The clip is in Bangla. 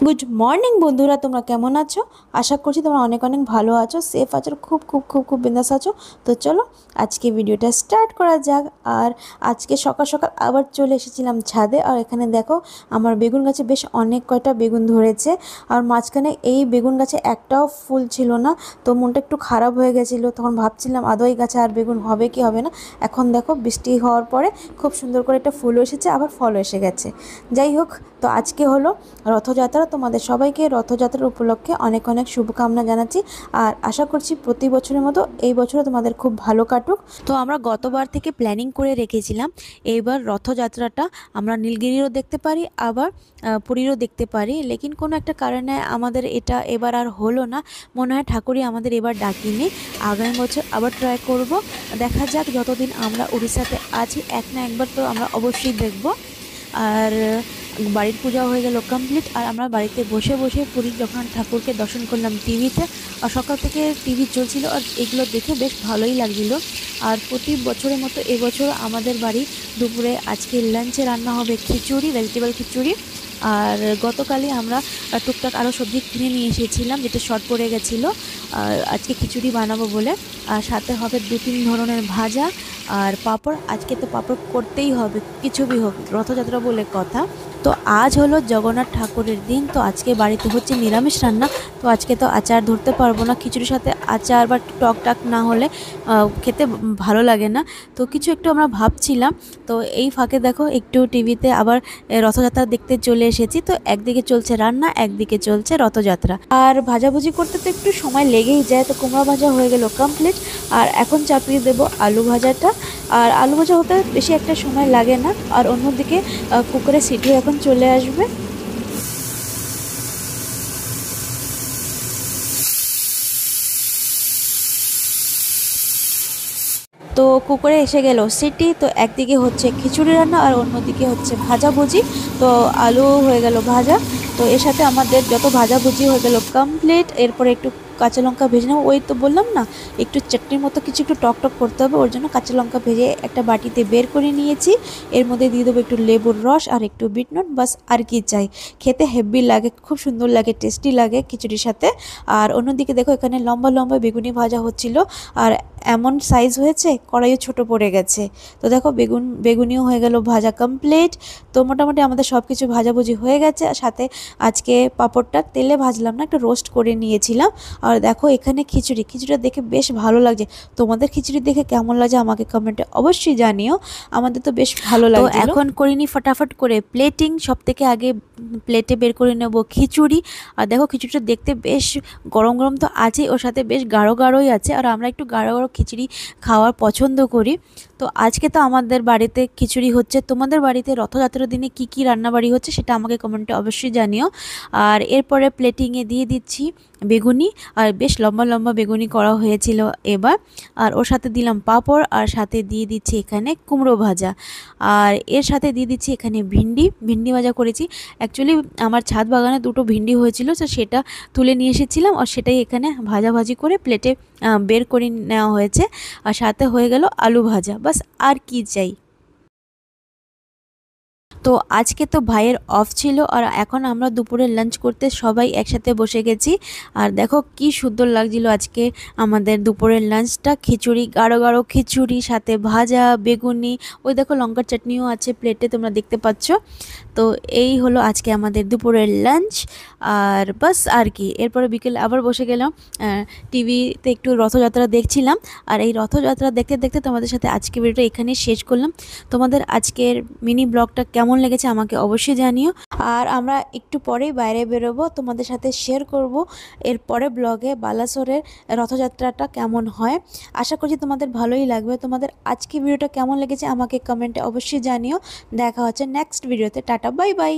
গুড মর্নিং বন্ধুরা, তোমরা কেমন আছো? আশা করছি তোমরা অনেক অনেক ভালো আছো, সেফ আছো, খুব খুব খুব খুব বিন্দাস আছো। তো চলো আজকে ভিডিওটা স্টার্ট করা যাক। আর আজকে সকাল সকাল আবার চলে এসেছিলাম ছাদে। আর এখানে দেখো আমার বেগুন গাছে বেশ অনেক কয়টা বেগুন ধরেছে। আর মাঝখানে এই বেগুন গাছে একটাও ফুল ছিল না, তো মনটা একটু খারাপ হয়ে গেছিলো। তখন ভাবছিলাম আদৌ এই গাছে আর বেগুন হবে কি হবে না। এখন দেখো বৃষ্টি হওয়ার পরে খুব সুন্দর করে একটা ফুলও এসেছে, আবার ফলও এসে গেছে। যাই হোক, তো আজকে হলো রথযাত্রা। তোমাদের সবাইকে রথযাত্রার উপলক্ষে অনেক অনেক শুভকামনা জানাচ্ছি। আর আশা করছি প্রতি বছরের মতো এই বছরও তোমাদের খুব ভালো কাটুক। তো আমরা গতবার থেকে প্ল্যানিং করে রেখেছিলাম এইবার রথযাত্রাটা আমরা নীলগিরিরও দেখতে পারি, আবার পুরীরও দেখতে পারি। লেকিন কোনো একটা কারণে আমাদের এটা এবার আর হলো না। মনে হয় ঠাকুরই আমাদের এবার ডাকিনি। আগামী বছর আবার ট্রাই করব। দেখা যাক, যতদিন আমরা উড়িষ্যাতে আছি এক না একবার তো আমরা অবশ্যই দেখব। আর বাড়ির পূজা হয়ে গেল কমপ্লিট। আর আমরা বাড়িতে বসে বসে পুরীর জগন্নাথ ঠাকুরকে দর্শন করলাম টিভিতে। আর সকাল থেকে টিভি চলছিল, আর এগুলো দেখে বেশ ভালোই লাগছিল। আর প্রতি বছরের মতো এবছর আমাদের বাড়ি দুপুরে আজকে লাঞ্চে রান্না হবে খিচুড়ি, ভেজিটেবল খিচুড়ি। আর গতকালই আমরা টুকটাক আরও সবজি কিনে নিয়ে এসেছিলাম, যেটা শর্ট পড়ে গেছিলো। আর আজকে খিচুড়ি বানাবো বলে। আর সাথে হবে 2-3 ধরনের ভাজা আর পাঁপড়। আজকে তো পাঁপড় করতেই হবে, কিছুই হোক, রথযাত্রা বলে কথা। তো আজ হলো জগন্নাথ ঠাকুরের দিন, তো আজকে বাড়িতে হচ্ছে নিরামিষ রান্না। তো আজকে তো আচার ধরতে পারবো না, খিচুড়ির সাথে আচার বা টক টাক না হলে খেতে ভালো লাগে না। তো কিছু একটু আমরা ভাবছিলাম। তো এই ফাঁকে দেখো একটু টিভিতে আবার রথযাত্রা দেখতে চলে এসেছি। তো একদিকে চলছে রান্না, একদিকে চলছে রথযাত্রা। আর ভাজাভুজি করতে তো একটু সময় লেগেই যায়। তো কুমড়া ভাজা হয়ে গেল কমপ্লিট। আর এখন চাপিয়ে দেবো আলু ভাজাটা। আর আলু ভাজা হতে বেশি একটা সময় লাগে না। আর অন্যদিকে কুকারে সিটি এখন চলে আসবে। তো কুকারে এসে গেল সিটি। তো একদিকে হচ্ছে খিচুড়ি রান্না আর অন্যদিকে হচ্ছে ভাজাভুজি। তো আলু হয়ে গেল ভাজা। তো এর সাথে আমাদের যত ভাজাভুজি হয়ে গেল কমপ্লিট। এরপরে একটু কাঁচা লঙ্কা ভেজে নেবো। ওই তো বললাম না, একটু চাটনির মতো কিছু একটু টক টক করতে হবে, ওর জন্য কাঁচা লঙ্কা ভেজে একটা বাটিতে বের করে নিয়েছি। এর মধ্যে দিয়ে দেবো একটু লেবুর রস আর একটু বিট নুন, বাস আর কি চাই। খেতে হেভি লাগে, খুব সুন্দর লাগে, টেস্টি লাগে খিচুড়ির সাথে। আর অন্যদিকে দেখো এখানে লম্বা লম্বা বেগুনি ভাজা হচ্ছিল। আর এমন সাইজ হয়েছে, কড়াইও ছোট পড়ে গেছে। তো দেখো বেগুনিও হয়ে গেল ভাজা কমপ্লিট। তো মোটামুটি আমাদের সব কিছু ভাজাভুজি হয়ে গেছে। আর সাথে আজকে পাঁপড়টা তেলে ভাজলাম না, একটু রোস্ট করে নিয়েছিলাম। আর দেখো এখানে খিচুড়িটা দেখে বেশ ভালো লাগছে। তোমাদের খিচুড়ি দেখে কেমন লাগছে আমাকে কমেন্টে অবশ্যই জানিও। আমাদের তো বেশ ভালো লাগছে। তো এখন করিনি ফটাফট করে প্লেটিং। সব থেকে আগে প্লেটে বের করে নেব খিচুড়ি। আর দেখো খিচুড়িটা দেখতে বেশ গরম গরম তো আছেই, ওর সাথে বেশ গাঢ় গাঢ়ই আছে। আর আমরা একটু গাঢ় গাঢ় খিচুড়ি খাওয়ার পছন্দ করি। তো আজকে তো আমাদের বাড়িতে খিচুড়ি হচ্ছে। তোমাদের বাড়িতে রথযাত্রার দিনে কি কি রান্নাবাড়ি হচ্ছে সেটা আমাকে কমেন্টে অবশ্যই জানিও। আর এরপরে প্লেটিংয়ে দিয়ে দিচ্ছি বেগুনি। আর বেশ লম্বা লম্বা বেগুনি করা হয়েছিল এবার। আর ওর সাথে দিলাম পাঁপড়, আর সাথে দিয়ে দিচ্ছি এখানে কুমড়ো ভাজা। আর এর সাথে দিয়ে দিচ্ছি এখানে ভিন্ডি ভাজা করেছি। অ্যাকচুয়ালি আমার ছাদ বাগানে দুটো ভিন্ডি হয়েছিল, তো সেটা তুলে নিয়ে এসেছিলাম। আর সেটাই এখানে ভাজাভাজি করে প্লেটে বের করে নেওয়া হয়েছে। আর সাথে হয়ে গেল আলু ভাজা, বাস আর কি চাই। তো আজকে তো ভাইয়ের অফ ছিল। আর এখন আমরা দুপুরে লাঞ্চ করতে সবাই একসাথে বসে গেছি। আর দেখো কি সুন্দর লাগছিল আজকে আমাদের দুপুরের লাঞ্চটা। খিচুড়ি, গাঢ় গাঢ় খিচুড়ি, সাথে ভাজা বেগুনি, ওই দেখো লঙ্কার চাটনিও আছে প্লেটে, তোমরা দেখতে পাচ্ছ। তো এই হলো আজকে আমাদের দুপুরের লাঞ্চ। আর বাস আর কি, এরপরে বিকেলে আবার বসে গেলাম টিভিতে একটু রথযাত্রা দেখছিলাম। আর এই রথযাত্রা দেখতে দেখতে তোমাদের সাথে আজকে ভিডিওটা এখানেই শেষ করলাম। তোমাদের আজকের মিনি ব্লগটা কেমন লেগেছে আমাকে অবশ্যই জানিও। আর আমরা একটু পরেই বাইরে বেরোবো, তোমাদের সাথে শেয়ার করব এরপরে ব্লগে বালাসোরের রথযাত্রাটা কেমন হয়। আশা করছি তোমাদের ভালোই লাগবে। তোমাদের আজকে ভিডিওটা কেমন লেগেছে আমাকে কমেন্টে অবশ্যই জানিও। দেখা হচ্ছে নেক্সট ভিডিওতে। Tata, bye bye.